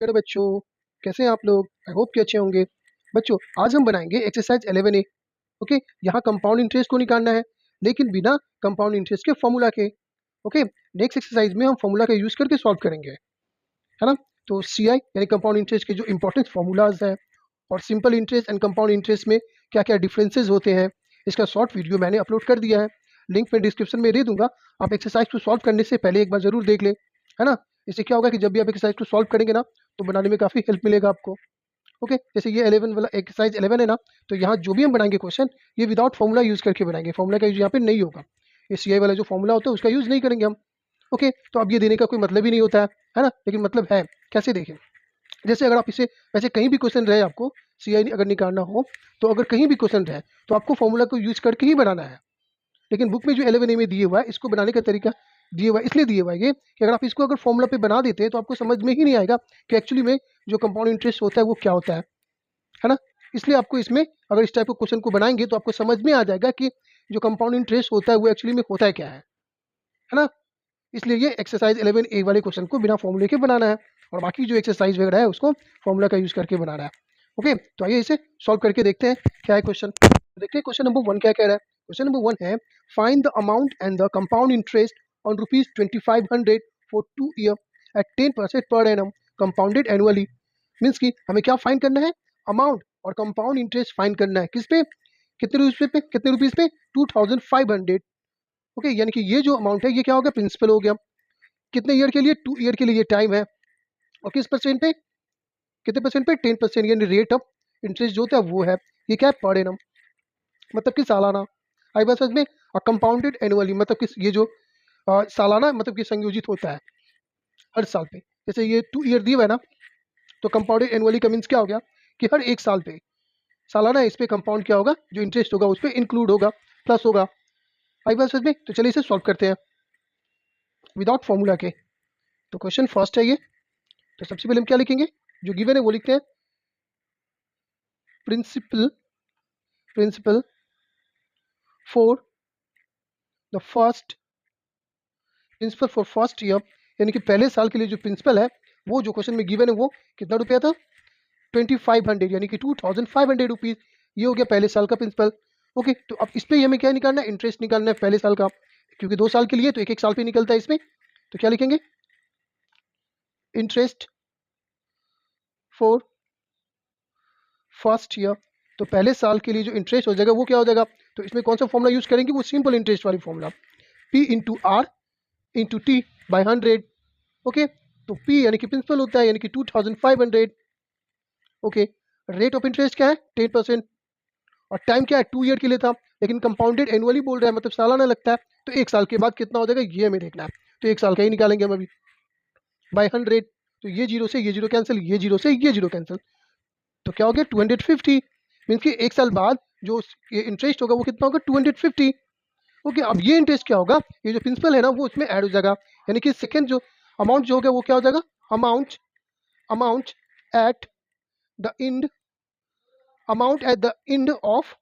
Hello बच्चों, कैसे हैं आप लोग? आई होप कि अच्छे होंगे। बच्चों, आज हम बनाएंगे एक्सरसाइज 11A। ओके, यहाँ कंपाउंड इंटरेस्ट को निकालना है, लेकिन बिना कंपाउंड इंटरेस्ट के फॉर्मूला के। ओके, नेक्स्ट एक्सरसाइज में हम फॉर्मूला का यूज करके सॉल्व करेंगे, है ना? तो CI यानी कंपाउंड इंटरेस्ट के जो इंपॉर्टेंट फॉर्मूलाज हैं और simple interest and compound interest में क्या क्या डिफरेंसेस होते हैं, इसका शॉर्ट वीडियो मैंने अपलोड कर दिया है। लिंक मैं डिस्क्रिप्शन में दे दूंगा। आप एक्सरसाइज को सॉल्व करने से पहले एक बार जरूर देख ले, है ना? इससे क्या होगा कि जब भी आप एक्सरसाइज को सॉल्व करेंगे ना, तो बनाने में काफ़ी हेल्प मिलेगा आपको। ओके, जैसे ये 11 वाला एक्सरसाइज 11 है ना, तो यहाँ जो भी हम बनाएंगे क्वेश्चन, ये विदाउट फॉर्मूला यूज करके बनाएंगे। फॉर्मूला का यूज यहाँ पे नहीं होगा। ये CI वाला जो फॉर्मूला होता है उसका यूज नहीं करेंगे हम। ओके, तो अब ये देने का कोई मतलब ही नहीं होता है ना? लेकिन मतलब है, कैसे देखें? जैसे अगर आप इसे वैसे कहीं भी क्वेश्चन रहे आपको CI अगर निकालना हो, तो अगर कहीं भी क्वेश्चन रहे तो आपको फॉर्मूला को यूज करके ही बनाना है। लेकिन बुक में जो 11A में दिए हुआ है, इसको बनाने का तरीका दिए हुआ है, इसलिए दिए हुआ है ये कि अगर आप इसको अगर फॉर्मूला पे बना देते हैं तो आपको समझ में ही नहीं आएगा कि एक्चुअली में जो कंपाउंड इंटरेस्ट होता है वो क्या होता है ना? इसलिए आपको इसमें अगर इस टाइप के क्वेश्चन को बनाएंगे तो आपको समझ में आ जाएगा कि जो कंपाउंड इंटरेस्ट होता है वो एक्चुअली में होता है क्या है ना? इसलिए ये एक्सरसाइज 11A वाले क्वेश्चन को बिना फॉर्मूले के बनाना है, और बाकी जो एक्सरसाइज वगैरह है उसको फॉर्मूला का यूज करके बनाना है। ओके, तो आइए इसे सॉल्व करके देखते हैं क्या है क्वेश्चन। देखते हैं क्वेश्चन नंबर 1 क्या कह रहा है। क्वेश्चन नंबर 1 है, find the amount and the compound interest on ₹2500 for 2 year at 10% per annum compounded annually. Means कि हमें क्या फाइंड करना है? अमाउंट और कंपाउंड इंटरेस्ट फाइंड करना है। किस पे? कितने रुपीज पे? 2500। ओके, यानी कि ये जो अमाउंट है ये क्या हो गया? प्रिंसिपल हो गया। कितने ईयर के लिए? 2 ईयर के लिए ये टाइम है। और किस परसेंट पे? कितने परसेंट पे? 10%, यानी रेट ऑफ इंटरेस्ट जो होता है वो है। ये क्या है? पर एनम, मतलब कि सालाना। आई बात समझ में? और कंपाउंडेड एनुअली मतलब कि ये जो सालाना मतलब कि संयोजित होता है हर साल पे। जैसे ये 2 ईयर दिया हुआ है ना, तो कंपाउंडेड एनुअली का मीन्स क्या हो गया कि हर एक साल पे सालाना इस पे कंपाउंड क्या होगा, जो इंटरेस्ट होगा उस पर इंक्लूड होगा, प्लस होगा। आई बात समझ में? तो चलिए इसे सॉल्व करते हैं विदाउट फॉर्मूला के। तो क्वेश्चन फर्स्ट है ये। तो सबसे पहले हम क्या लिखेंगे? जो गिवन है वो लिखते हैं principal principal for the first principal for first year, यानी कि पहले साल के लिए जो प्रिंसिपल है वो जो क्वेश्चन में गिवन है वो कितना रुपया था? 2500, यानी कि 2500 रुपीज। ये हो गया पहले साल का प्रिंसिपल। ओके, तो अब इस पे हमें क्या निकालना है? इंटरेस्ट निकालना है पहले साल का, क्योंकि 2 साल के लिए तो एक एक साल पे निकलता है इसमें। तो क्या लिखेंगे? Interest for first year. तो पहले साल के लिए जो इंटरेस्ट हो जाएगा वो क्या हो जाएगा? तो इसमें कौन सा फॉर्मूला यूज करेंगे? वो सिंपल इंटरेस्ट वाली formula, P into R into T by 100। Okay, तो P यानी कि प्रिंसिपल होता है, यानी कि 2500। ओके, रेट ऑफ इंटरेस्ट क्या है? 10%। और टाइम क्या है? 2 ईयर के लिए था, लेकिन कंपाउंडेड एनुअली बोल रहा है, मतलब सालाना लगता है। तो एक साल के बाद कितना हो जाएगा ये हमें देखना है। तो एक साल का ही निकालेंगे हम अभी बाई 100। तो ये जीरो से ये जीरो कैंसिल, ये जीरो से ये जीरो कैंसिल, तो क्या हो गया? 250। मीन्स कि एक साल बाद जो ये इंटरेस्ट होगा वो कितना होगा? 250। ओके, अब ये इंटरेस्ट क्या होगा? ये जो प्रिंसिपल है ना वो उसमें ऐड हो जाएगा, यानी कि सेकेंड जो अमाउंट जो होगा वो क्या हो जाएगा? Amount amount at the end amount at the end of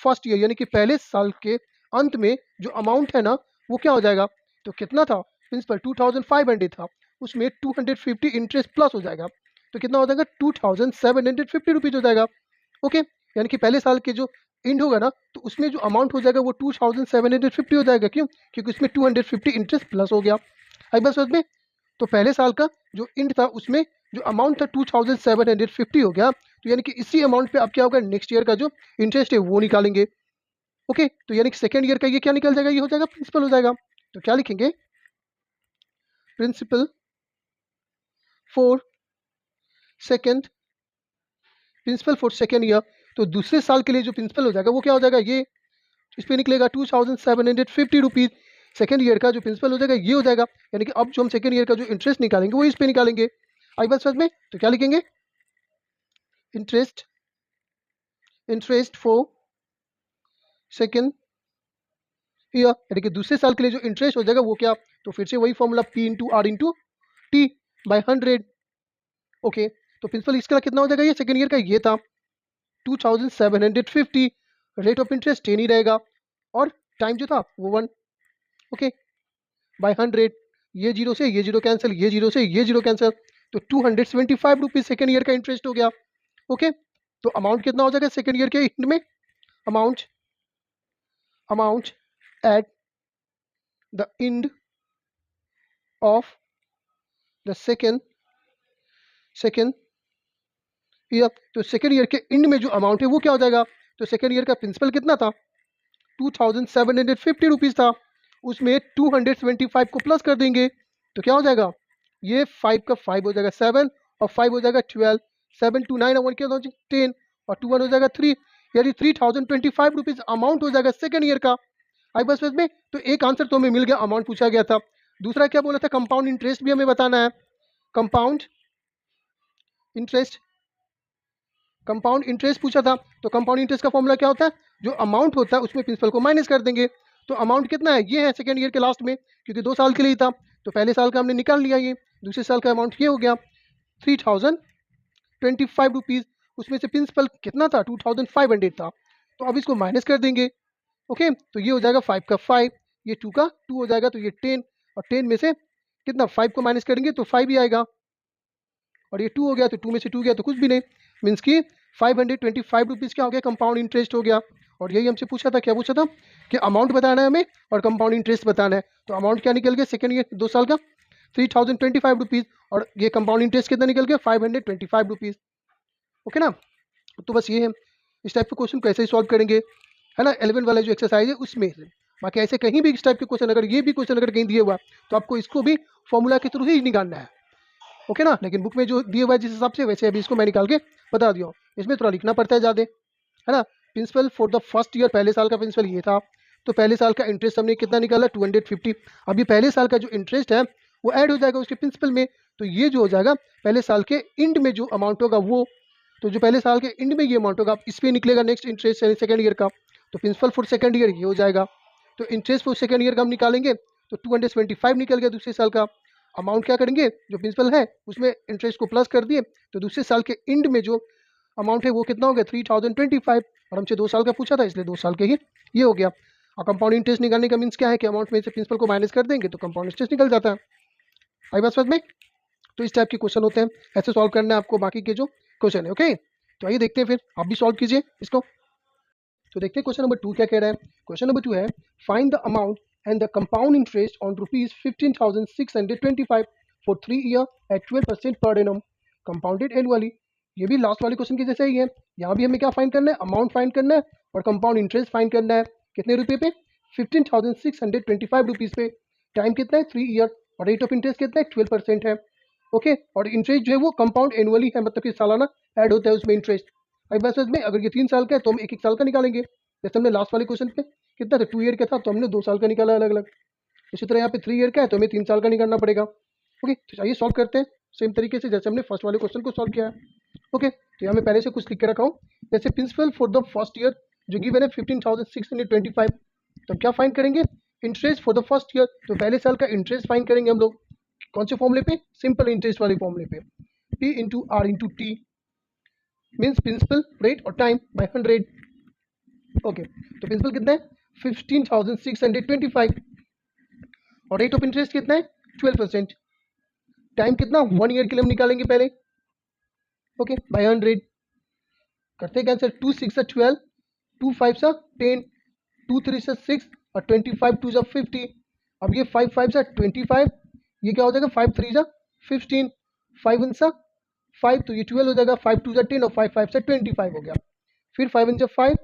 first year, यानी कि पहले साल के अंत में जो अमाउंट है ना वो क्या हो जाएगा? तो कितना था? प्रिंसिपल 2500 था, उसमें 250 इंटरेस्ट प्लस हो जाएगा, तो कितना हो जाएगा? 2750 रुपीज हो जाएगा। ओके, यानी कि पहले साल के जो एंड होगा ना, तो उसमें जो अमाउंट हो जाएगा वो 2750 हो जाएगा। क्यों? क्योंकि उसमें 250 इंटरेस्ट प्लस हो गया। आई बस समझ में? तो पहले साल का जो एंड था उसमें जो अमाउंट था 2750 हो गया। तो यानी कि इसी अमाउंट पे अब क्या होगा? नेक्स्ट ईयर का जो इंटरेस्ट है वो निकालेंगे। ओके, तो यानी कि सेकेंड ईयर का ये क्या निकल जाएगा? ये हो जाएगा प्रिंसिपल हो जाएगा। तो क्या लिखेंगे? Principal for second principal for second year. तो दूसरे साल के लिए जो प्रिंसिपल हो जाएगा वो क्या हो जाएगा? ये इस पे निकलेगा 2750 रुपीज। सेकेंड ईयर का जो प्रिंसिपल हो जाएगा ये हो जाएगा, यानी कि अब जो हम सेकेंड ईयर का जो इंटरेस्ट निकालेंगे वो इस पे निकालेंगे। आई बात समझ में? तो क्या लिखेंगे? इंटरेस्ट फॉर सेकेंड ईयर, यानी कि दूसरे साल के लिए जो इंटरेस्ट हो जाएगा वो क्या? तो फिर से वही formula, P into R into T by 100। Okay, तो प्रिंसिपल इसका कितना हो जाएगा? ये सेकेंड ईयर का ये था 2750, रेट ऑफ इंटरेस्ट 10 ही रहेगा, और टाइम जो था वो 1। ओके, बाई 100, ये जीरो से ये जीरो कैंसिल, ये जीरो से ये जीरो कैंसिल, तो 275 रुपीज़ सेकेंड ईयर का इंटरेस्ट हो गया। ओके, तो अमाउंट कितना हो जाएगा सेकेंड ईयर के एंड में? Amount at the end of the second year. तो सेकेंड ईयर के एंड में जो अमाउंट है वो क्या हो जाएगा? तो सेकेंड ईयर का प्रिंसिपल कितना था? 2750 रुपीज़ था, उसमें 275 को प्लस कर देंगे तो क्या हो जाएगा? ये 5 का 5 हो जाएगा 7 और 5 हो जाएगा 12, 7 2 9 और 1 क्या हो जाएगा 10 और 2 1 हो जाएगा 3, यानी 3025 रुपीज़ अमाउंट हो जाएगा सेकेंड ईयर का। आई बस में तो एक आंसर तो हमें मिल गया, अमाउंट पूछा गया था। दूसरा क्या बोला था? कंपाउंड इंटरेस्ट भी हमें बताना है। कंपाउंड इंटरेस्ट पूछा था, तो कंपाउंड इंटरेस्ट का फॉर्मूला क्या होता है? जो अमाउंट होता है उसमें प्रिंसिपल को माइनस कर देंगे। तो अमाउंट कितना है? ये है सेकेंड ईयर के लास्ट में, क्योंकि 2 साल के लिए था, तो पहले साल का हमने निकाल लिया, ये दूसरे साल का अमाउंट ये हो गया 3025 रुपीज़। उसमें से प्रिंसिपल कितना था? 2500 था, तो अब इसको माइनस कर देंगे। ओके, तो ये हो जाएगा 5 का 5, ये 2 का 2 हो जाएगा, तो ये 10 और 10 में से कितना 5 को माइनस करेंगे तो 5 ही आएगा, और ये 2 हो गया तो 2 में से 2 गया तो कुछ भी नहीं, मीन्स कि 525 रुपीज़ क्या हो गया? कंपाउंड इंटरेस्ट हो गया। और यही हमसे पूछा था, क्या पूछा था? कि अमाउंट बताना है हमें और कंपाउंड इंटरेस्ट बताना है। तो अमाउंट क्या निकल गया सेकेंड ईयर 2 साल का? 3025 रुपीज़, और ये कंपाउंड इंटरेस्ट कितना निकल गया? 525 रुपीज़। ओके ना? तो बस ये है, इस टाइप के क्वेश्चन को ऐसे ही सॉल्व करेंगे, है ना, 11 वाला जो एक्सरसाइज है उसमें से। बाकी ऐसे कहीं भी इस टाइप के क्वेश्चन, अगर ये भी क्वेश्चन अगर कहीं दिए हुआ तो आपको इसको भी फॉर्मूला के थ्रू ही निकालना है। ओके ना? लेकिन बुक में जो दिए हुआ है जिस हिसाब से, वैसे अभी इसको मैं निकाल के बता दिया हूँ। इसमें थोड़ा लिखना पड़ता है ज़्यादा, है ना। Principal for the first year, पहले साल का प्रिंसिपल ये था, तो पहले साल का इंटरेस्ट हमने कितना निकाला? 250। अभी पहले साल का जो इंटरेस्ट है वो ऐड हो जाएगा उसके प्रिंसिपल में, तो ये जो हो जाएगा पहले साल के एंड में जो अमाउंट होगा वो, तो जो पहले साल के एंड में ये अमाउंट होगा इस पर निकलेगा नेक्स्ट इंटरेस्ट सेकेंड ईयर का। तो प्रिंसिपल फॉर सेकेंड ईयर ये हो जाएगा। तो इंटरेस्ट फॉर सेकेंड ईयर का हम निकालेंगे तो 225 निकल गया दूसरे साल का। अमाउंट क्या करेंगे? जो प्रिंसिपल है उसमें इंटरेस्ट को प्लस कर दिए, तो दूसरे साल के एंड में जो अमाउंट है वो कितना हो गया? 3025, और हमसे 2 साल का पूछा था इसलिए 2 साल के ही ये हो गया। और कंपाउंड इंटरेस्ट निकालने का मीन्स क्या है कि अमाउंट में से प्रिंसिपल को माइनस कर देंगे तो कंपाउंड इंटरेस्ट निकल जाता है। आई बात समझ में? तो इस टाइप के क्वेश्चन होते हैं, ऐसे सॉल्व करना है आपको बाकी के जो क्वेश्चन है। ओके, तो आइए देखते हैं, फिर आप भी सॉल्व कीजिए इसको। तो देखते हैं क्वेश्चन नंबर 2 क्या कह रहा है। क्वेश्चन नंबर 2 है, find the amount and the compound interest on ₹15,625 for 3 year at 12% per annum compounded annually. ये भी लास्ट वाले क्वेश्चन के जैसे ही है, यहाँ भी हमें क्या फाइंड करना है? अमाउंट फाइंड करना है और कंपाउंड इंटरेस्ट फाइंड करना है। कितने रुपये पे? 15,625 रुपीज़ पे। टाइम कितना है? 3 ईयर, और रेट ऑफ इंटरेस्ट कितना है? 12% है। ओके, और इंटरेस्ट जो है वो कंपाउंड एनुअली है, मतलब कि सालाना ऐड होता है उसमें इंटरेस्ट। अब बस में अगर ये 3 साल का है तो हम 1-1 साल का निकालेंगे, जैसे हमने लास्ट वाले क्वेश्चन पे कितना था? 2 ईयर का था तो हमने 2 साल का निकाला अलग अलग। इसी तरह यहाँ पे 3 ईयर का है तो हमें 3 साल का निकालना पड़ेगा। ओके, तो चलिए सॉल्व करते हैं सेम तरीके से जैसे हमने फर्स्ट वाले क्वेश्चन को सॉल्व किया है। ओके, तो यहाँ मैं पहले से कुछ लिख के रखा हूँ, जैसे principal for the first year जो गिवन है 15,625, तो क्या फाइंड करेंगे? Interest for the first year, तो पहले साल का इंटरेस्ट फाइंड करेंगे हम लोग। कौन से फॉर्मूले पे? सिंपल इंटरेस्ट वाले फॉर्मूले पे, P into R into T, means principal rate और टाइम बाय 100। ओके, तो प्रिंसिपल कितना है? 15,625, और रेट ऑफ इंटरेस्ट कितना है? 12%। टाइम कितना? 1 ईयर के लिए हम निकालेंगे पहले। ओके, बाय 100 करते हैं कैंसिल। 2 6 12, 2 5 10, 2 3 6 और 25 2 50। अब ये 5 5 25, ये क्या हो जाएगा? 5 3 15, 5 1 5, तो ये 12 हो जाएगा। 5 2 10 और 5 5 25 हो गया। फिर 5 1 5,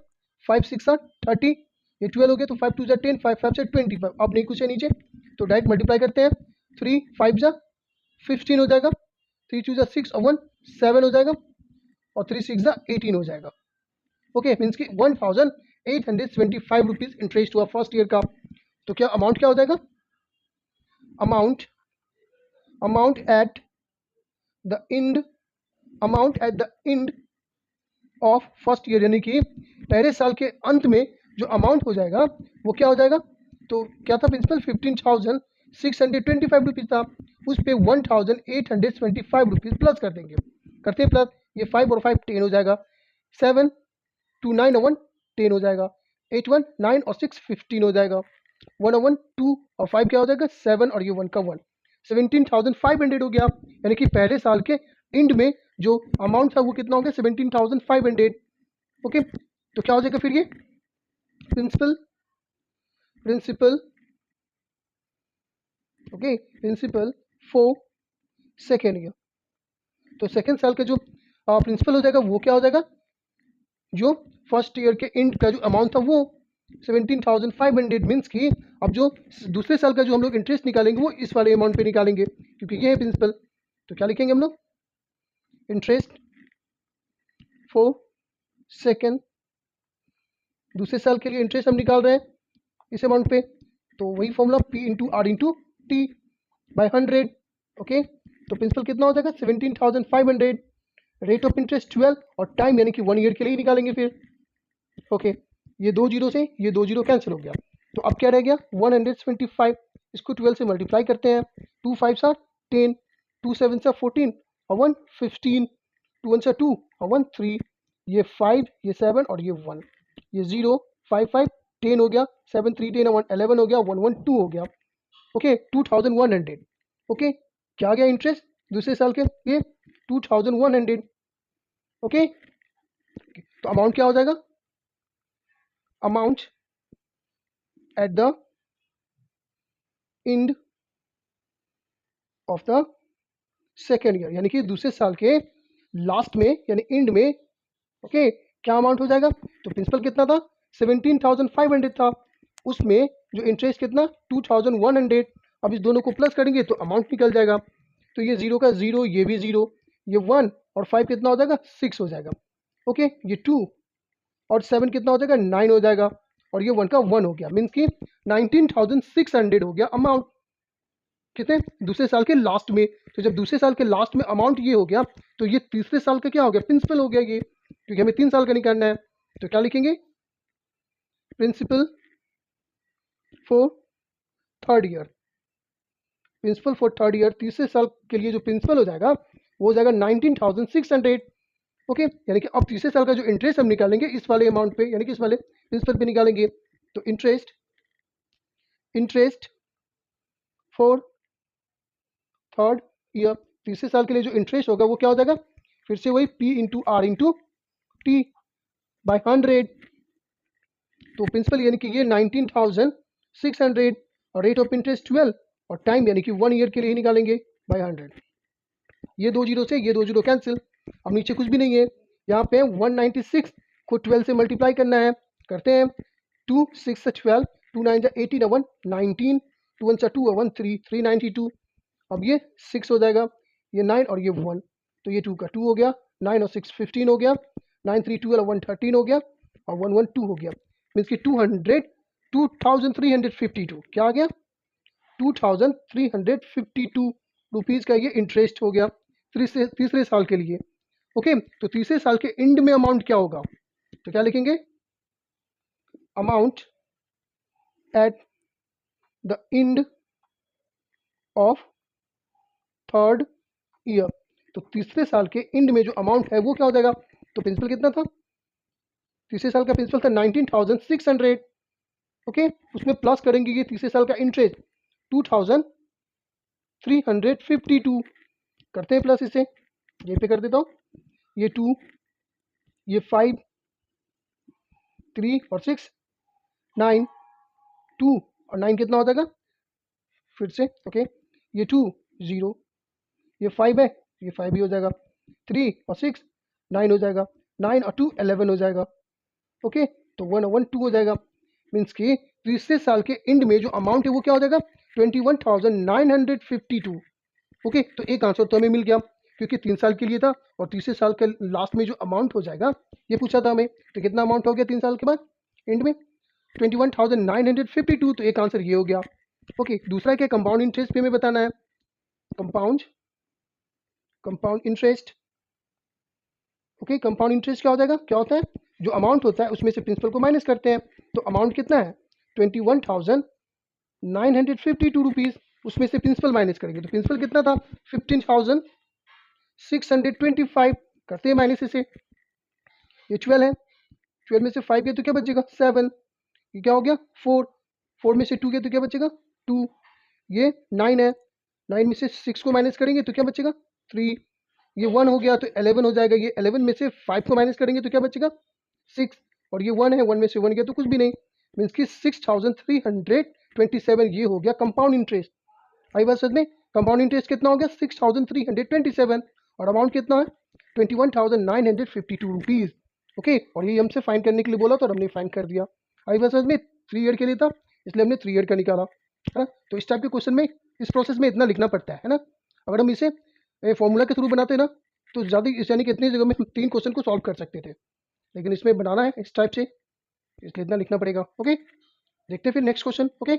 5 6 30, ये 12 हो गया, तो 5 2 10, 5 5 25। अब नहीं कुछ है नीचे, तो डायरेक्ट मल्टीप्लाई करते हैं। 3 5 15 हो जाएगा, 3 2 6 और 1 7 हो जाएगा, और 3 6 18 हो जाएगा। ओके, मीन्स कि 1,875 रुपीज़ इंटरेस्ट हुआ फर्स्ट ईयर का। तो क्या अमाउंट क्या हो जाएगा? Amount at the end of first year, यानी कि पहले साल के अंत में जो अमाउंट हो जाएगा वो क्या हो जाएगा? तो क्या था प्रिंसिपल? 15,625 रुपीज़ था, उस पर 1,825 रुपीज़ प्लस कर देंगे। करते हैं प्लस, ये 5 और 5 10 हो जाएगा, 7 2 9 और 1 10 हो जाएगा, 8 1 9 और 6 15 हो जाएगा, 1 और 1 2 और 5 क्या हो जाएगा? 7 और ये 1 का 1, 17,500 हो गया, यानी कि पहले साल के एंड में जो अमाउंट था वो कितना हो गया 17,500। ओके, तो क्या हो जाएगा फिर ये principal principal okay principal for second year. तो सेकेंड साल का जो प्रिंसिपल हो जाएगा वो क्या हो जाएगा, जो फर्स्ट ईयर के एंड का जो अमाउंट था वो 17,500 मीन्स कि अब जो दूसरे साल का जो हम लोग इंटरेस्ट निकालेंगे वो इस वाले अमाउंट पे निकालेंगे क्योंकि ये है प्रिंसिपल। तो क्या लिखेंगे हम लोग, इंटरेस्ट फॉर सेकेंड, दूसरे साल के लिए इंटरेस्ट हम निकाल रहे हैं इस अमाउंट पे, तो वही formula P into R into T by 100। Okay, तो प्रिंसिपल कितना हो जाएगा 17,500, रेट ऑफ इंटरेस्ट 12 और टाइम यानी कि 1 ईयर के लिए ही निकालेंगे फिर। ओके, ये 2 जीरो से ये 2 जीरो कैंसिल हो गया, तो अब क्या रह गया 125। इसको 12 से मल्टीप्लाई करते हैं, 2 5 10, 2 7 14 और 1 15, 2 1 2 और 1 3, ये 5 ये 7 और ये 1, ये 0 5 5 10 हो गया, 7 3 10 और 1 11 हो गया, 1 1 2 हो गया। ओके, 2100। ओके, क्या आ गया इंटरेस्ट दूसरे साल के ये 2100। ओके, तो अमाउंट क्या हो जाएगा, amount at the end of the second year, यानी कि दूसरे साल के लास्ट में यानी एंड में। ओके, क्या अमाउंट हो जाएगा, तो प्रिंसिपल कितना था 17,500 था, उसमें जो इंटरेस्ट कितना 2100। अब इस दोनों को प्लस करेंगे तो अमाउंट निकल जाएगा, तो ये 0 का 0, ये भी 0, ये 1 और 5 कितना हो जाएगा 6 हो जाएगा। ओके, ये 2 और 7 कितना हो जाएगा 9 हो जाएगा, और ये 1 का 1 हो गया, मीन्स कि 19,600 हो गया अमाउंट कितने दूसरे साल के लास्ट में। तो जब दूसरे साल के लास्ट में अमाउंट ये हो गया तो ये तीसरे साल का क्या हो गया प्रिंसिपल हो गया ये, क्योंकि हमें 3 साल का निकालना है। तो क्या लिखेंगे, principal for third year, principal for third year तीसरे साल के लिए जो प्रिंसिपल हो जाएगा वो हो जाएगा 19,600। ओके, यानी कि अब तीसरे साल का जो इंटरेस्ट हम निकालेंगे इस वाले अमाउंट पे यानी कि इस वाले प्रिंसिपल पे निकालेंगे। तो इंटरेस्ट फॉर थर्ड ईयर, तीसरे साल के लिए जो इंटरेस्ट होगा वो क्या हो जाएगा, फिर से वही P into R into T by 100। तो प्रिंसिपल यानी कि ये 19,600 और रेट ऑफ इंटरेस्ट 12 और टाइम यानी कि 1 ईयर के लिए ही निकालेंगे बाई 100। ये 2 जीरो से ये 2 जीरो कैंसिल, अब नीचे कुछ भी नहीं है, यहाँ पे 196 को 12 से मल्टीप्लाई करना है, करते हैं 2 6 12, 2 9 18 1 19, 2 1 2 1 3 392। अब ये 6 हो जाएगा, ये 9 और ये 1, तो ये 2 का 2 हो गया, 9 और 6 15 हो गया, 9 3 12 1 13 हो गया और 1 1 2 हो गया, मीन्स कि 2352 क्या आ गया 2352 रुपीज़ का ये इंटरेस्ट हो गया तीसरे साल के लिए। ओके, तो तीसरे साल के एंड में अमाउंट क्या होगा, तो क्या लिखेंगे, amount at the end of third year. तो तीसरे साल के एंड में जो अमाउंट है वो क्या हो जाएगा, तो प्रिंसिपल कितना था तीसरे साल का प्रिंसिपल था 19,600। ओके, उसमें प्लस करेंगे ये तीसरे साल का इंटरेस्ट 2352, करते हैं प्लस, इसे ये पे कर देता हूँ, ये 2 ये 5 3 और 6 9, 2 और 9 कितना हो जाएगा फिर से। ओके, ये 2 0, ये 5 है, ये 5 भी हो जाएगा, 3 और 6 9 हो जाएगा, 9 और 2 11 हो जाएगा। ओके, तो 1 और 1 2 हो जाएगा, मीन्स कि तीसरे साल के एंड में जो अमाउंट है वो क्या हो जाएगा 21,952। ओके, तो एक आंसर तो हमें मिल गया क्योंकि 3 साल के लिए था और तीसरे साल के लास्ट में जो अमाउंट हो जाएगा ये पूछा था हमें, तो कितना अमाउंट हो गया 3 साल के बाद एंड में 21,952, तो एक आंसर ये हो गया। ओके, दूसरा क्या कंपाउंड इंटरेस्ट पे हमें बताना है, compound interest. Okay, compound interest क्या हो जाएगा, क्या होता है जो अमाउंट होता है उसमें से प्रिंसिपल को माइनस करते हैं, तो अमाउंट कितना है 21,952 रुपीज़, उसमें से प्रिंसिपल माइनस करेंगे तो प्रिंसिपल कितना था 15,625, करते हैं माइनस इसे, ये 12 है, 12 में से 5 गया तो क्या बचेगा 7, ये क्या हो गया 4, 4 में से 2 गया तो क्या बचेगा 2, ये 9 है, 9 में से 6 को माइनस करेंगे तो क्या बचेगा 3, ये 1 हो गया तो 11 हो जाएगा, ये 11 में से 5 को माइनस करेंगे तो क्या बचेगा 6, और ये 1 है, 1 में से 1 गया तो कुछ भी नहीं, मीन्स कि 6327 ये हो गया कंपाउंड इंटरेस्ट। आई बात समझ में, कंपाउंड इंटरेस्ट कितना हो गया 6327, और अमाउंट कितना है 21,952 रुपीज़। ओके, और ये हमसे फाइंड करने के लिए बोला तो हमने फाइंड कर दिया। आई बात समझ में, 3 ईयर के लिए था इसलिए हमने 3 ईयर का निकाला, है ना। तो इस टाइप के क्वेश्चन में इस प्रोसेस में इतना लिखना पड़ता है ना। अगर हम इसे फॉर्मूला के थ्रू बनाते ना तो ज़्यादा, यानी कि इतनी जगह में हम 3 क्वेश्चन को सॉल्व कर सकते थे, लेकिन इसमें बनाना है इस टाइप से, इसलिए इतना लिखना पड़ेगा। ओके, देखते हैं फिर नेक्स्ट क्वेश्चन। ओके।